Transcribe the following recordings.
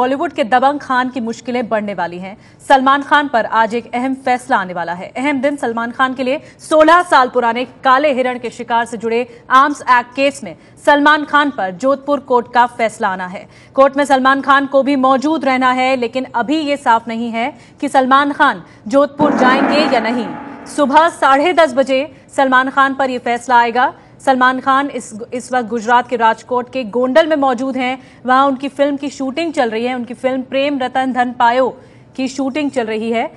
बॉलीवुड के दबंग खान की मुश्किलें बढ़ने वाली हैं। सलमान खान पर आज एक अहम फैसला आने वाला है। अहम दिन सलमान खान के लिए 16 साल पुराने काले हिरण के शिकार से जुड़े आर्म्स एक्ट केस में सलमान खान पर जोधपुर कोर्ट का फैसला आना है। कोर्ट में सलमान खान को भी मौजूद रहना है, लेकिन अभी ये साफ नहीं है कि सलमान खान जोधपुर जाएंगे या नहीं। सुबह 10:30 बजे सलमान खान पर यह फैसला आएगा। सलमान खान इस वक्त गुजरात के राजकोट के गोंडल में मौजूद हैं। वहां उनकी फिल्म की शूटिंग चल रही है। उनकी फिल्म प्रेम रतन धन पायो की शूटिंग चल रही है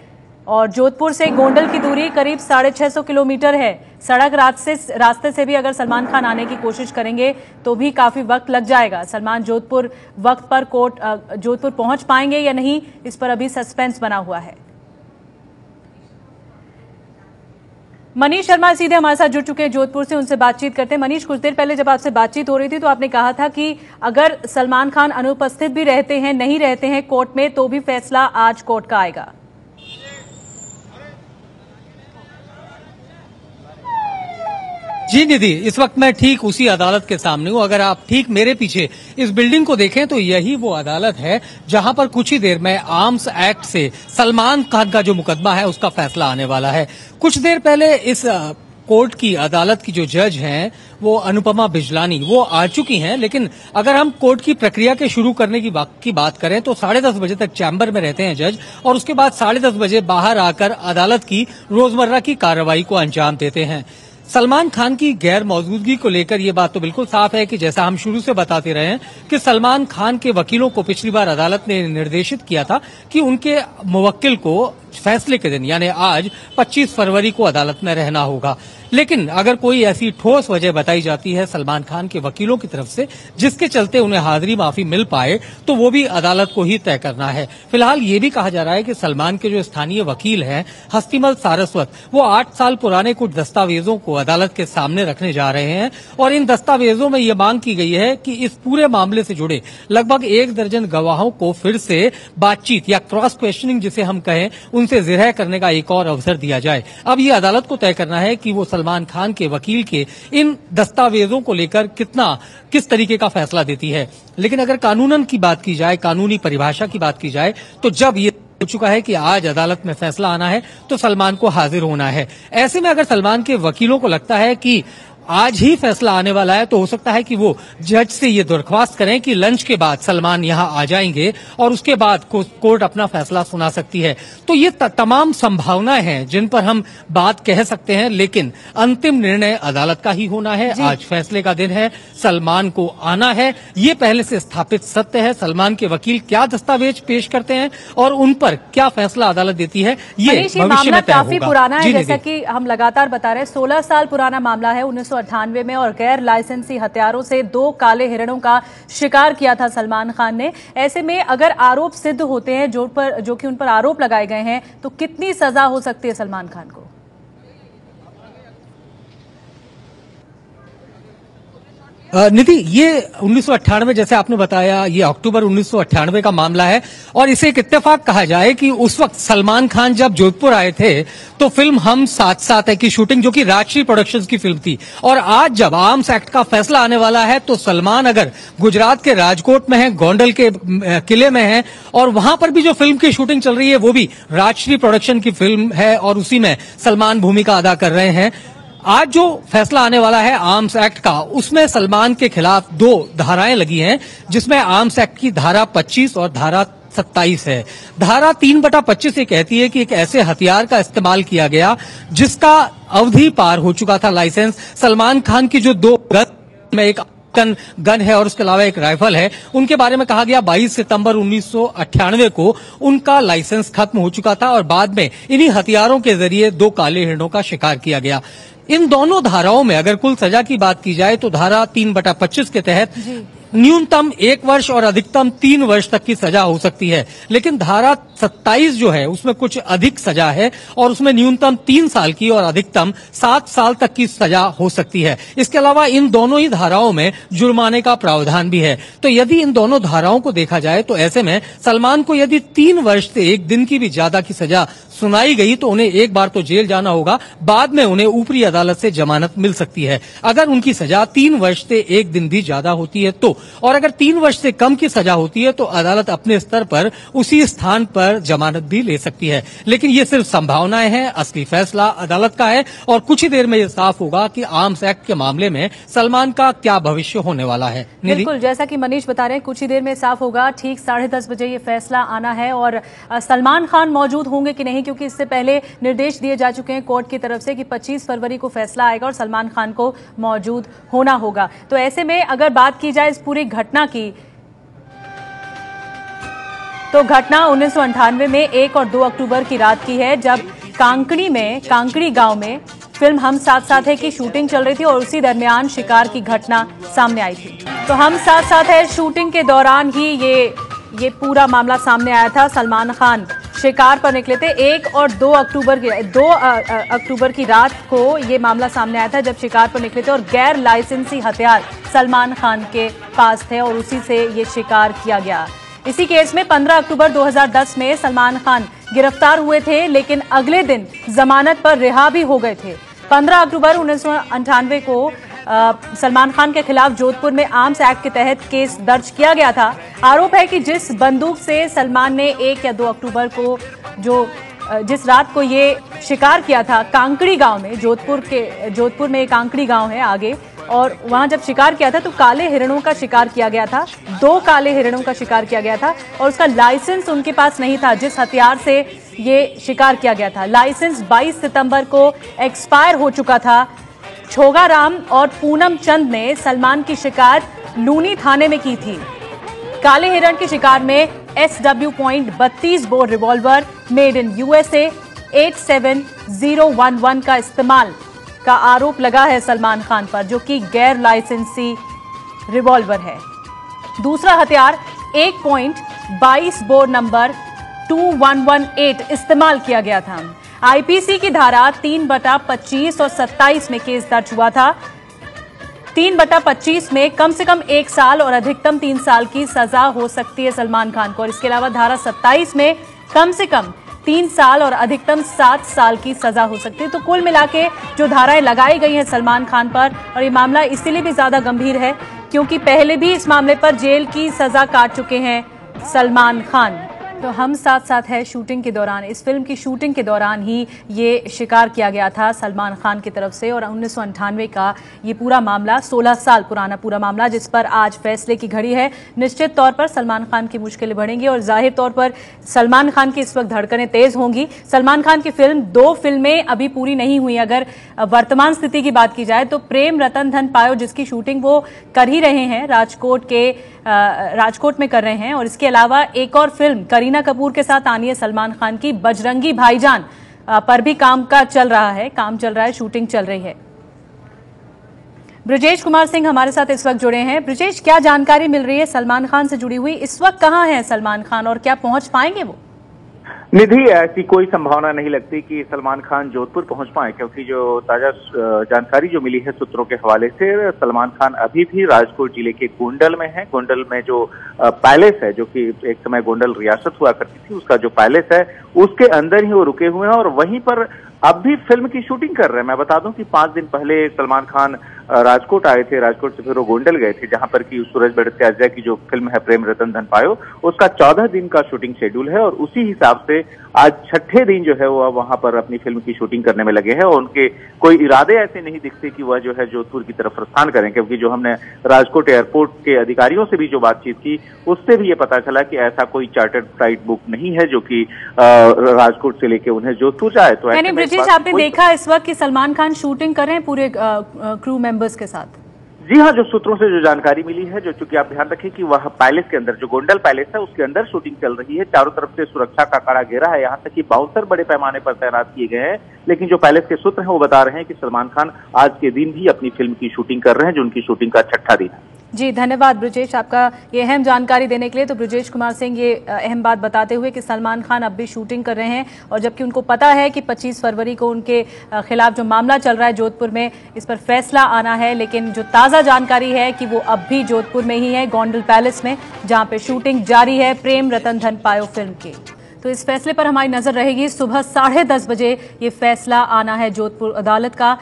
और जोधपुर से गोंडल की दूरी करीब 650 किलोमीटर है। सड़क रास्ते से भी अगर सलमान खान आने की कोशिश करेंगे तो भी काफी वक्त लग जाएगा। सलमान जोधपुर वक्त पर जोधपुर पहुंच पाएंगे या नहीं, इस पर अभी सस्पेंस बना हुआ है। मनीष शर्मा सीधे हमारे साथ जुड़ चुके हैं जोधपुर से, उनसे बातचीत करते हैं। मनीष, कुछ देर पहले जब आपसे बातचीत हो रही थी तो आपने कहा था कि अगर सलमान खान अनुपस्थित भी रहते हैं, नहीं रहते हैं कोर्ट में, तो भी फैसला आज कोर्ट का आएगा। जी निधि, इस वक्त मैं ठीक उसी अदालत के सामने हूँ। अगर आप ठीक मेरे पीछे इस बिल्डिंग को देखें तो यही वो अदालत है जहां पर कुछ ही देर में आर्म्स एक्ट से सलमान खान का जो मुकदमा है उसका फैसला आने वाला है। कुछ देर पहले इस कोर्ट की अदालत की जो जज हैं वो अनुपमा बिजलानी वो आ चुकी हैं, लेकिन अगर हम कोर्ट की प्रक्रिया के शुरू करने की बात करें तो 10:30 बजे तक चैम्बर में रहते हैं जज और उसके बाद 10:30 बजे बाहर आकर अदालत की रोजमर्रा की कार्रवाई को अंजाम देते हैं। सलमान खान की गैर मौजूदगी को लेकर ये बात तो बिल्कुल साफ है कि जैसा हम शुरू से बताते रहे हैं कि सलमान खान के वकीलों को पिछली बार अदालत ने निर्देशित किया था कि उनके मुवक्किल को फैसले के दिन यानी आज 25 फरवरी को अदालत में रहना होगा। लेकिन अगर कोई ऐसी ठोस वजह बताई जाती है सलमान खान के वकीलों की तरफ से जिसके चलते उन्हें हाजिरी माफी मिल पाए तो वो भी अदालत को ही तय करना है। फिलहाल ये भी कहा जा रहा है कि सलमान के जो स्थानीय वकील हैं हस्तिमल सारस्वत, वो 8 साल पुराने कुछ दस्तावेजों को अदालत के सामने रखने जा रहे हैं और इन दस्तावेजों में ये मांग की गई है कि इस पूरे मामले से जुड़े लगभग 1 दर्जन गवाहों को फिर से बातचीत या क्रॉस क्वेश्चनिंग जिसे हम कहें उनसे जिरह करने का एक और अवसर दिया जाए। अब ये अदालत को तय करना है कि वो सलमान खान के वकील के इन दस्तावेजों को लेकर किस तरीके का फैसला देती है। लेकिन अगर कानूनन की बात की जाए, कानूनी परिभाषा की बात की जाए, तो जब ये हो चुका है कि आज अदालत में फैसला आना है तो सलमान को हाजिर होना है। ऐसे में अगर सलमान के वकीलों को लगता है कि आज ही फैसला आने वाला है तो हो सकता है कि वो जज से ये दरख्वास्त करें कि लंच के बाद सलमान यहां आ जाएंगे और उसके बाद कोर्ट अपना फैसला सुना सकती है। तो ये तमाम संभावनाएं हैं जिन पर हम बात कह सकते हैं, लेकिन अंतिम निर्णय अदालत का ही होना है। आज फैसले का दिन है, सलमान को आना है, ये पहले से स्थापित सत्य है। सलमान के वकील क्या दस्तावेज पेश करते हैं और उन पर क्या फैसला अदालत देती है, ये भविष्य में तय काफी पुराना है, जैसा कि हम लगातार बता रहे हैं। 16 साल पुराना मामला है। 1998 में और गैर लाइसेंसी हथियारों से 2 काले हिरणों का शिकार किया था सलमान खान ने। ऐसे में अगर आरोप सिद्ध होते हैं जो कि उन पर आरोप लगाए गए हैं तो कितनी सजा हो सकती है सलमान खान को? निधि, ये 1998 जैसे आपने बताया, ये अक्टूबर 1998 का मामला है और इसे एक इत्तेफाक कहा जाए कि उस वक्त सलमान खान जब जोधपुर आए थे तो फिल्म हम साथ साथ है की शूटिंग, जो कि राजश्री प्रोडक्शंस की फिल्म थी, और आज जब आर्म्स एक्ट का फैसला आने वाला है तो सलमान अगर गुजरात के राजकोट में है, गोंडल के किले में है और वहां पर भी जो फिल्म की शूटिंग चल रही है वो भी राजश्री प्रोडक्शन की फिल्म है और उसी में सलमान भूमिका अदा कर रहे हैं। आज जो फैसला आने वाला है आर्म्स एक्ट का, उसमें सलमान के खिलाफ 2 धाराएं लगी हैं, जिसमें आर्म्स एक्ट की धारा 25 और धारा 27 है। धारा 3/25 ये कहती है कि एक ऐसे हथियार का इस्तेमाल किया गया जिसका अवधि पार हो चुका था लाइसेंस। सलमान खान की जो 2 गन में एक गन है और उसके अलावा एक राइफल है, उनके बारे में कहा गया 22 सितंबर 1998 को उनका लाइसेंस खत्म हो चुका था और बाद में इन्हीं हथियारों के जरिए 2 काले हिरणों का शिकार किया गया। इन दोनों धाराओं में अगर कुल सजा की बात की जाए तो धारा 3/25 के तहत न्यूनतम 1 वर्ष और अधिकतम 3 वर्ष तक की सजा हो सकती है। लेकिन धारा 27 जो है उसमें कुछ अधिक सजा है और उसमें न्यूनतम 3 साल की और अधिकतम 7 साल तक की सजा हो सकती है। इसके अलावा इन दोनों ही धाराओं में जुर्माने का प्रावधान भी है। तो यदि इन दोनों धाराओं को देखा जाए तो ऐसे में सलमान को यदि 3 वर्ष से 1 दिन की भी ज्यादा की सजा सुनाई गई तो उन्हें एक बार तो जेल जाना होगा, बाद में उन्हें ऊपरी अदालत से जमानत मिल सकती है। अगर उनकी सजा 3 वर्ष से 1 दिन भी ज्यादा होती है तो, और अगर 3 वर्ष से कम की सजा होती है तो अदालत अपने स्तर पर उसी स्थान पर जमानत भी ले सकती है। लेकिन ये सिर्फ संभावनाएं हैं, असली फैसला अदालत का है और कुछ ही देर में ये साफ होगा कि आर्म्स एक्ट के मामले में सलमान का क्या भविष्य होने वाला है। बिल्कुल, जैसा कि मनीष बता रहे हैं, कुछ ही देर में साफ होगा। ठीक 10:30 बजे ये फैसला आना है और सलमान खान मौजूद होंगे कि नहीं, क्योंकि इससे पहले निर्देश दिए जा चुके हैं कोर्ट की तरफ से कि 25 फरवरी को फैसला आएगा और सलमान खान को मौजूद होना होगा। तो ऐसे में अगर बात की जाए इस पूरी घटना की, तो घटना 1998 में 1 और 2 अक्टूबर की रात की है, जब कांकड़ी गांव में फिल्म हम साथ साथ है की शूटिंग चल रही थी और उसी दरमियान शिकार की घटना सामने आई थी। तो हम साथ साथ है शूटिंग के दौरान ही ये पूरा मामला सामने आया था। सलमान खान शिकार पर निकले थे 1 और 2 अक्टूबर की रात को ये मामला सामने आया था, जब शिकार पर निकले थे और गैर लाइसेंसी हथियार सलमान खान के पास थे और उसी से ये शिकार किया गया। इसी केस में 15 अक्टूबर 2010 में सलमान खान गिरफ्तार हुए थे, लेकिन अगले दिन जमानत पर रिहा भी हो गए थे। 15 अक्टूबर 1998 को सलमान खान के खिलाफ जोधपुर में आर्म्स एक्ट के तहत केस दर्ज किया गया था। आरोप है कि जिस बंदूक से सलमान ने 1 या 2 अक्टूबर को जिस रात को ये शिकार किया था कांकड़ी गांव में, जोधपुर में एक कांकड़ी गांव है आगे, और वहां जब शिकार किया था तो काले हिरणों का शिकार किया गया था। 2 काले हिरणों का शिकार किया गया था और उसका लाइसेंस उनके पास नहीं था जिस हथियार से ये शिकार किया गया था। लाइसेंस 22 सितंबर को एक्सपायर हो चुका था। छोगाराम और पूनम चंद ने सलमान की शिकायत लूनी थाने में की थी। काले हिरण के शिकार में SW.32 bore revolver made in USA 87011 का इस्तेमाल का आरोप लगा है सलमान खान पर, जो कि गैर लाइसेंसी रिवॉल्वर है। दूसरा हथियार 1.22 बोर नंबर 2118 इस्तेमाल किया गया था। आईपीसी की धारा 3/25 और 27 में केस दर्ज हुआ था। 3/25 में कम से कम 1 साल और अधिकतम 3 साल की सजा हो सकती है सलमान खान को, और इसके अलावा धारा 27 में कम से कम 3 साल और अधिकतम 7 साल की सजा हो सकती है। तो कुल मिला के जो धाराएं लगाई गई हैं सलमान खान पर, और ये मामला इसीलिए भी ज्यादा गंभीर है क्योंकि पहले भी इस मामले पर जेल की सजा काट चुके हैं सलमान खान। तो हम साथ साथ है शूटिंग के दौरान, इस फिल्म की शूटिंग के दौरान ही ये शिकार किया गया था सलमान खान की तरफ से, और 1998 का ये पूरा मामला 16 साल पुराना पूरा मामला, जिस पर आज फैसले की घड़ी है। निश्चित तौर पर सलमान खान की मुश्किलें बढ़ेंगी और जाहिर तौर पर सलमान खान की इस वक्त धड़कनें तेज होंगी। सलमान खान की फिल्म 2 फिल्में अभी पूरी नहीं हुई। अगर वर्तमान स्थिति की बात की जाए तो प्रेम रतन धन पायो, जिसकी शूटिंग वो कर ही रहे हैं, राजकोट में कर रहे हैं, और इसके अलावा एक और फिल्म करीना कपूर के साथ आनी है सलमान खान की, बजरंगी भाईजान, पर भी काम चल रहा है, शूटिंग चल रही है। ब्रजेश कुमार सिंह हमारे साथ इस वक्त जुड़े हैं। ब्रजेश, क्या जानकारी मिल रही है सलमान खान से जुड़ी हुई? इस वक्त कहां है सलमान खान और क्या पहुंच पाएंगे वो? निधि, ऐसी कोई संभावना नहीं लगती कि सलमान खान जोधपुर पहुंच पाए, क्योंकि जो ताजा जानकारी जो मिली है सूत्रों के हवाले से, सलमान खान अभी भी राजकोट जिले के गोंडल में है। गोंडल में जो पैलेस है, जो कि एक समय गोंडल रियासत हुआ करती थी, उसका जो पैलेस है उसके अंदर ही वो रुके हुए हैं और वहीं पर अब भी फिल्म की शूटिंग कर रहे हैं। मैं बता दूं कि 5 दिन पहले सलमान खान राजकोट आए थे, राजकोट से फिर वो गोंडल गए थे, जहां पर की सूरज बड़त्याजा की जो फिल्म है प्रेम रतन धन पायो, उसका 14 दिन का शूटिंग शेड्यूल है, और उसी हिसाब से आज 6ठे दिन जो है वो वहां पर अपनी फिल्म की शूटिंग करने में लगे हैं, और उनके कोई इरादे ऐसे नहीं दिखते कि वह जो है जोधपुर की तरफ प्रस्थान करें, क्योंकि जो हमने राजकोट एयरपोर्ट के अधिकारियों से भी जो बातचीत की उससे भी ये पता चला कि ऐसा कोई चार्टर्ड फ्लाइट बुक नहीं है जो कि राजकोट से लेके उन्हें जोधपुर जाए। तो यानी ब्रिजेश, आपने देखा इस वक्त कि सलमान खान शूटिंग कर रहे हैं पूरे क्रू मेंबर्स के साथ? जी हाँ, जो सूत्रों से जो जानकारी मिली है, जो चूंकि आप ध्यान रखें कि वह पैलेस के अंदर, जो गोंडल पैलेस है उसके अंदर शूटिंग चल रही है, चारों तरफ से सुरक्षा का कड़ा घेरा है, यहाँ तक कि बाउंसर बड़े पैमाने पर तैनात किए गए हैं। लेकिन जो पैलेस के सूत्र हैं वो बता रहे हैं कि सलमान खान आज के दिन भी अपनी फिल्म की शूटिंग कर रहे हैं, जो उनकी शूटिंग का 6ठा दिन है। जी, धन्यवाद ब्रजेश आपका ये अहम जानकारी देने के लिए। तो ब्रजेश कुमार सिंह ये अहम बात बताते हुए कि सलमान खान अब भी शूटिंग कर रहे हैं, और जबकि उनको पता है कि 25 फरवरी को उनके खिलाफ जो मामला चल रहा है जोधपुर में, इस पर फैसला आना है, लेकिन जो ताज़ा जानकारी है कि वो अब भी जोधपुर में ही है, गोंडल पैलेस में, जहां पे शूटिंग जारी है प्रेम रतन धन पायो फिल्म की। तो इस फैसले पर हमारी नजर रहेगी। सुबह 10:30 बजे ये फैसला आना है जोधपुर अदालत का।